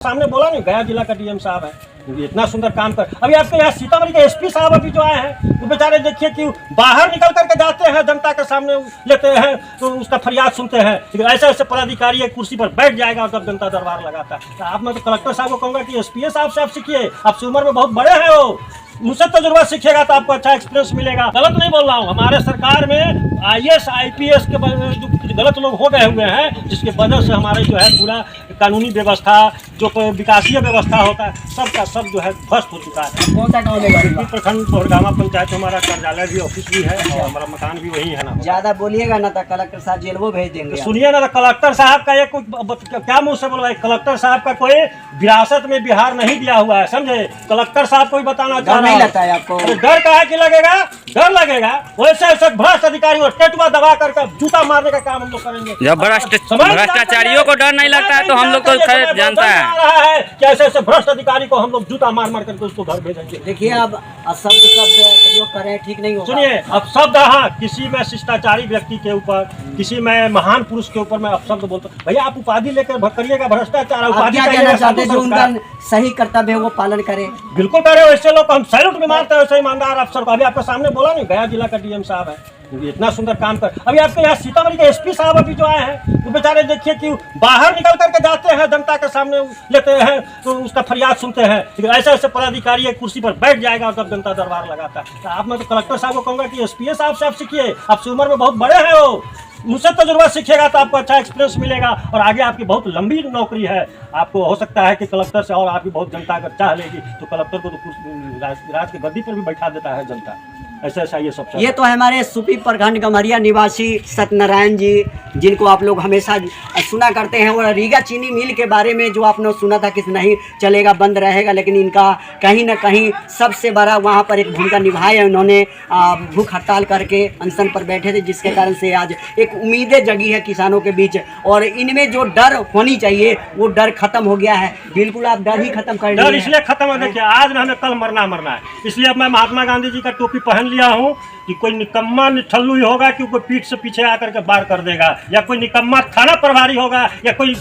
सामने बोला नहीं, गया जिला का डीएम साहब है, इतना सुंदर काम कर। अभी आपके यहाँ सीतामढ़ी के एसपी साहब अभी जो आए हैं, वो बेचारे देखिए कि बाहर निकल करके जाते हैं, जनता के सामने लेते हैं तो उसका फरियाद सुनते हैं। लेकिन ऐसे ऐसे पदाधिकारी एक कुर्सी पर बैठ जाएगा और जब जनता दरबार लगाता है। तो आप मैं तो कलेक्टर साहब को कहूँगा कि एसपी साहब से आप सीखिए, आपसे उम्र में बहुत बड़े हैं वो, मुझसे तजुर्बा सीखिएगा तो आपको अच्छा एक्सपीरियंस मिलेगा। गलत नहीं बोल रहा हूँ, हमारे सरकार में आईएएस आईपीएस के जो कुछ गलत लोग हो गए हुए हैं, जिसके वजह से हमारे जो है पूरा कानूनी व्यवस्था, जो विकासीय व्यवस्था होता है, सबका सब जो है ध्वस्त हो चुका है। कौन सा गाँव में? प्रखंड तोहरगामा पंचायत, हमारा कार्यालय भी, ऑफिस भी है और हमारा मकान भी वही है ना। ज्यादा बोलिएगा ना तो कलेक्टर साहब जेल वो भेज देंगे। सुनिए ना, कलेक्टर साहब का एक क्या मुँह से बोलवाए, कलेक्टर साहब का कोई विरासत में बिहार नहीं दिया हुआ है, समझे। कलेक्टर साहब को भी बताना चाह रहा लगता है आपको? डर कहा कि लगेगा, डर लगेगा। वैसे ऐसे भ्रष्ट अधिकारी और टेटुआ दबा करके जूता मारने का काम हम लोग करेंगे। जब भ्रष्टाचारियों को डर नहीं लगता है तो हम लोग तो खैर जानता है कि ऐसे ऐसे भ्रष्ट अधिकारी को हम लोग जूता मार मार करके उसको घर भेजेंगे। देखिए अब शब्द प्रयोग करें, ठीक नहीं होगा। सुनिए, अब शब्द, हाँ, किसी में शिष्टाचारी व्यक्ति के ऊपर, किसी में महान पुरुष के ऊपर मैं अपशब्द बोलता हूँ। भैया आप उपाधि लेकर करिएगा, भ्रष्टाचार उपाधि जो उनका सही कर्तव्य है वो पालन करे। बिल्कुल करे, वैसे लोग हम सैल्यूट भी मारते हैं, वैसे ईमानदार अफसर को। अभी आपके सामने बोला नहीं, गया जिला का डीएम साहब है, इतना सुंदर काम कर। अभी आपके यहाँ सीतामढ़ी के एसपी साहब अभी जो आए हैं, वो बेचारे देखिए कि बाहर निकल करके जाते हैं, जनता के सामने लेते हैं तो उसका फरियाद सुनते हैं। लेकिन ऐसे ऐसे पदाधिकारी एक कुर्सी पर बैठ जाएगा और जब जनता दरबार लगाता है। तो आप मैं तो कलेक्टर साहब को कहूँगा कि एसपी साहब से आप सीखिए, आपसे उम्र में बहुत बड़े हैं वो, मुझसे तजुर्बा सीखिएगा तो आपको अच्छा एक्सपीरियंस मिलेगा और आगे आपकी बहुत लंबी नौकरी है। आपको हो सकता है कि कलेक्टर से और आपकी बहुत जनता अगर चाह लेगी तो कलेक्टर को तो राज के गद्दी पर भी बैठा देता है जनता। ऐसा ऐसा ये सब ये तो हमारे सुपी प्रखंड गम्हरिया निवासी सत्यनारायण जी, जिनको आप लोग हमेशा सुना करते हैं। और रीगा चीनी मिल के बारे में जो आपने सुना था कि नहीं चलेगा, बंद रहेगा, लेकिन इनका कहीं ना कहीं सबसे बड़ा वहाँ पर एक भूमिका निभाई। उन्होंने भूख हड़ताल करके अनशन पर बैठे थे, जिसके कारण से आज एक उम्मीदें जगी है किसानों के बीच। और इनमें जो डर होनी चाहिए वो डर खत्म हो गया है। बिल्कुल आप डर ही खत्म कर डर इसलिए खत्म हो गया, आज हमें कल मरना मरना है। इसलिए अब मैं महात्मा गांधी जी का टोपी पहन लिया हूँ कि कोई निकम्मा निठल्लू ही होगा कि कोई पीठ से पीछे आकर के बार कर देगा, या कोई निकम्मा थाना प्रभारी होगा, या कोई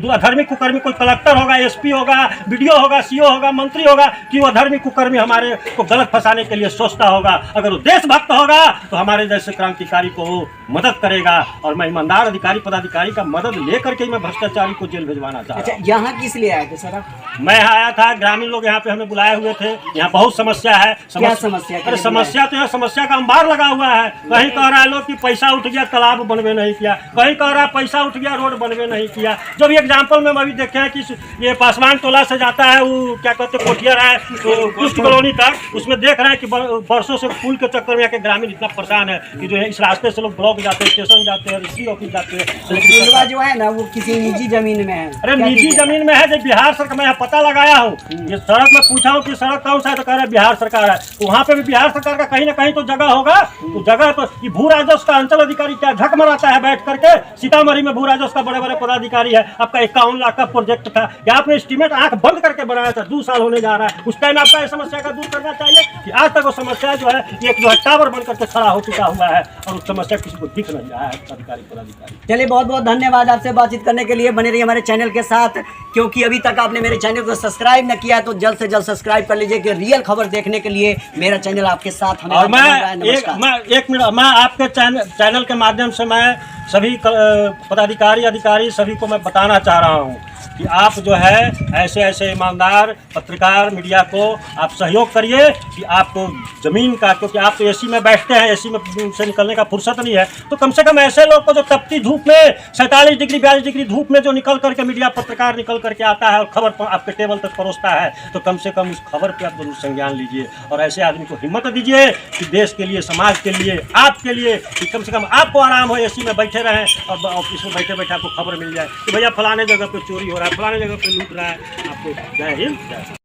अधर्मी कुकर्मी कोई कलेक्टर होगा, एसपी होगा, बीडीओ होगा, सीओ होगा, मंत्री होगा, कि वो अधर्मी कुकर्मी हमारे को गलत फंसाने के लिए सोचता होगा। अगर वो देशभक्त होगा तो हमारे जैसे क्रांतिकारी को वो मदद करेगा। और मैं ईमानदार अधिकारी पदाधिकारी का मदद लेकर के मैं भ्रष्टाचारी को जेल भिजवाना चाहता हूँ। अच्छा, यहाँ किस लिए आए थे सर? मैं आया था, ग्रामीण लोग यहाँ पे हमें बुलाए हुए थे। यहाँ बहुत समस्या है। क्या समस्या? अरे समस्या तो यहाँ समस्या का अंबार लगा हुआ है। कहीं कह रहा है लोग कि पैसा उठ गया तालाब बनवे नहीं किया, कहीं कह रहा है पैसा उठ गया रोड बनवे नहीं किया। जो भी एग्जाम्पल में अभी देखे हैं कि ये पासवान टोला से जाता है, वो क्या कहते हैं कोठियर है तो कुछ कॉलोनी तक, उसमें देख रहे हैं कि बरसों से पुल के चक्कर में यहाँ के ग्रामीण इतना परेशान है कि जो है इस रास्ते से लोग ब्लॉक जाते हैं, स्टेशन जाते हैं, रजिस्ट्री ऑफिस जाते हैं। जो है ना वो किसी निजी जमीन में है। अरे निजी जमीन में है, जो बिहार सरकार, मैं यहाँ पता लगाया हूँ। ये सड़क में पूछा हूँ कि सड़क कौन सा है तो कह रहे बिहार सरकार है। तो वहाँ पे भी बिहार सरकार का कहीं ना कहीं तो जगह होगा। तो जगह तो ये भू राजस्व का अंचल अधिकारी क्या झक मराता है बैठ करके। सीतामढ़ी में भू राजस्व का बड़े बड़े पदाधिकारी है। आपका 51 लाख का प्रोजेक्ट था, या आपने एस्टीमेट आंख बंद करके बनाया था, 2 साल होने जा रहा है। उस टाइम आपका इस समस्या का दूर करना चाहिए कि आज तक वो समस्या जो है एक जो है टावर बन करके खड़ा हो चुका हुआ है और उस समस्या किसी को दिख नहीं रहा है अधिकारी पदाधिकारी। चलिए, बहुत बहुत धन्यवाद आपसे बातचीत करने के लिए। बने रहिए हमारे चैनल के साथ, क्योंकि अभी तक आपने मेरे चैनल को सब्सक्राइब न किया है तो जल्द से जल्द सब्सक्राइब कर लीजिए कि रियल खबर देखने के लिए मेरा चैनल आपके साथ हमें। और एक मिनट, मैं आपके चैनल के माध्यम से मैं सभी पदाधिकारी अधिकारी सभी को मैं बताना चाह रहा हूँ कि आप जो है ऐसे ऐसे ईमानदार पत्रकार मीडिया को आप सहयोग करिए कि आपको ज़मीन का, क्योंकि आप तो एसी में बैठते हैं, एसी में से निकलने का फुर्सत नहीं है, तो कम से कम ऐसे लोग को जो तपती धूप में 47 डिग्री 42 डिग्री धूप में जो निकल करके मीडिया पत्रकार निकल करके आता है और खबर आपके टेबल तक परोसता है, तो कम से कम उस खबर पर आप जरूर संज्ञान लीजिए और ऐसे आदमी को हिम्मत दीजिए कि देश के लिए, समाज के लिए, आपके लिए, कि कम से कम आपको आराम हो, एसी में बैठे रहें और ऑफिस में बैठे बैठे आपको खबर मिल जाए कि भैया फलाने जगह पर चोरी हो रहा है, फलाने जगह पे लूट रहा है। आपको जय हिंद।